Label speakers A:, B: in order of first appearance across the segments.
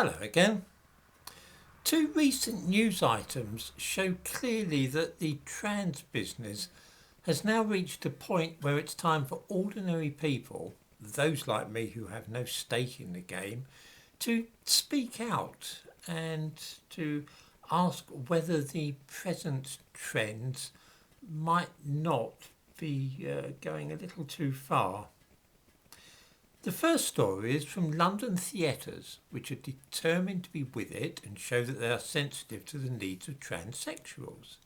A: Hello again. Two recent news items show clearly that the trans business has now reached a point where it's time for ordinary people, those like me who have no stake in the game, to speak out and to ask whether the present trends might not be going a little too far. The first story is from London theatres, which are determined to be with it and show that they are sensitive to the needs of transsexuals.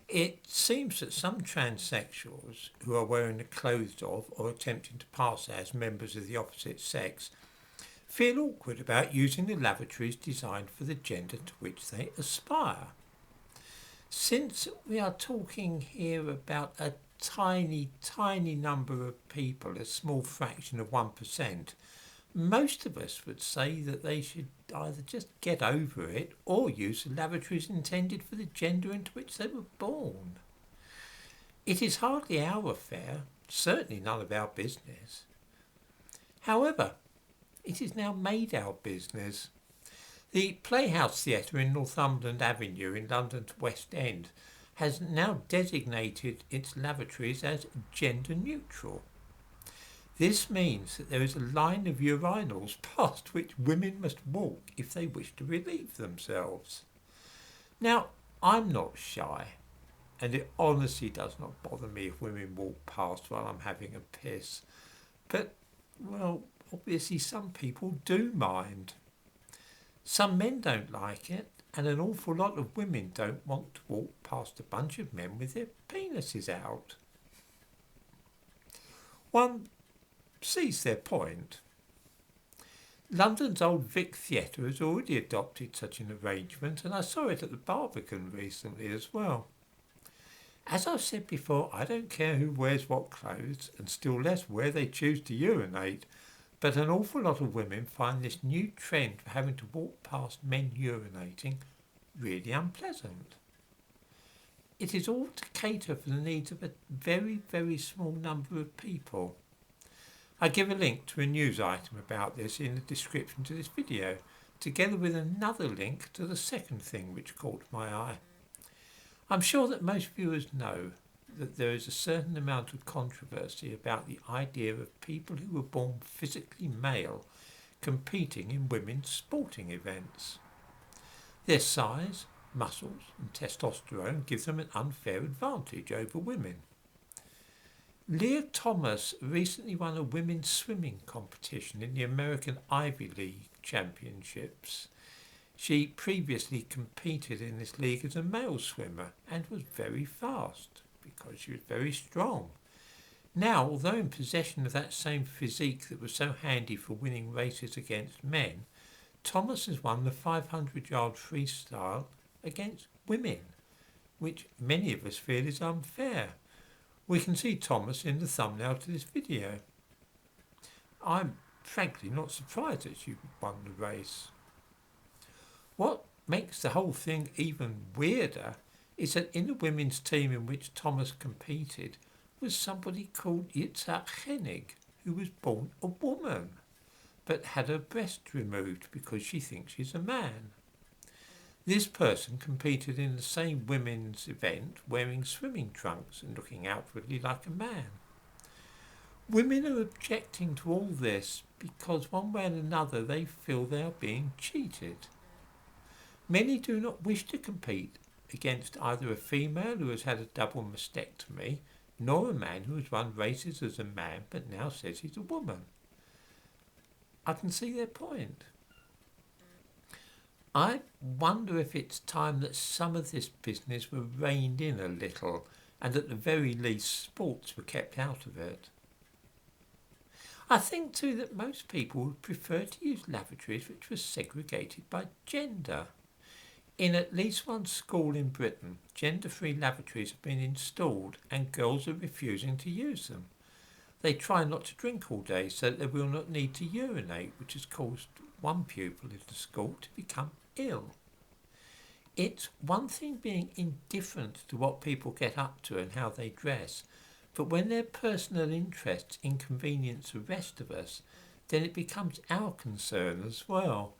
A: It seems that some transsexuals who are wearing the clothes of or attempting to pass as members of the opposite sex feel awkward about using the lavatories designed for the gender to which they aspire. Since we are talking here about a tiny number of people, a small fraction of 1%, most of us would say that they should either just get over it or use the lavatories intended for the gender into which they were born. It is hardly our affair, certainly none of our business. However, it is now made our business. The Playhouse Theatre in Northumberland Avenue in London's West End has now designated its lavatories as gender neutral. This means that there is a line of urinals past which women must walk if they wish to relieve themselves. Now, I'm not shy, and it honestly does not bother me if women walk past while I'm having a piss. But, well, obviously some people do mind. Some men don't like it, and an awful lot of women don't want to walk past a bunch of men with their penises out. One sees their point. London's Old Vic Theatre has already adopted such an arrangement, and I saw it at the Barbican recently as well. As I've said before, I don't care who wears what clothes, and still less where they choose to urinate, but an awful lot of women find this new trend for having to walk past men urinating really unpleasant. It is all to cater for the needs of a very small number of people. I give a link to a news item about this in the description to this video, together with another link to the second thing which caught my eye. I'm sure that most viewers know that there is a certain amount of controversy about the idea of people who were born physically male competing in women's sporting events. Their size, muscles and testosterone give them an unfair advantage over women. Leah Thomas recently won a women's swimming competition in the American Ivy League Championships. She previously competed in this league as a male swimmer and was very fast because she was very strong. Now, although in possession of that same physique that was so handy for winning races against men, Thomas has won the 500-yard freestyle against women, which many of us feel is unfair. We can see Thomas in the thumbnail to this video. I'm frankly not surprised that she won the race. What makes the whole thing even weirder is that in the women's team in which Thomas competed was somebody called Yitzhak Hennig, who was born a woman, but had her breast removed because she thinks she's a man. This person competed in the same women's event wearing swimming trunks and looking outwardly like a man. Women are objecting to all this because one way or another they feel they are being cheated. Many do not wish to compete against either a female who has had a double mastectomy, nor a man who has run races as a man but now says he's a woman. I can see their point. I wonder if it's time that some of this business were reined in a little, and at the very least sports were kept out of it. I think too that most people would prefer to use lavatories which were segregated by gender. In at least one school in Britain, gender-free lavatories have been installed and girls are refusing to use them. They try not to drink all day so that they will not need to urinate, which has caused one pupil in the school to become ill. It's one thing being indifferent to what people get up to and how they dress, but when their personal interests inconvenience the rest of us, then it becomes our concern as well.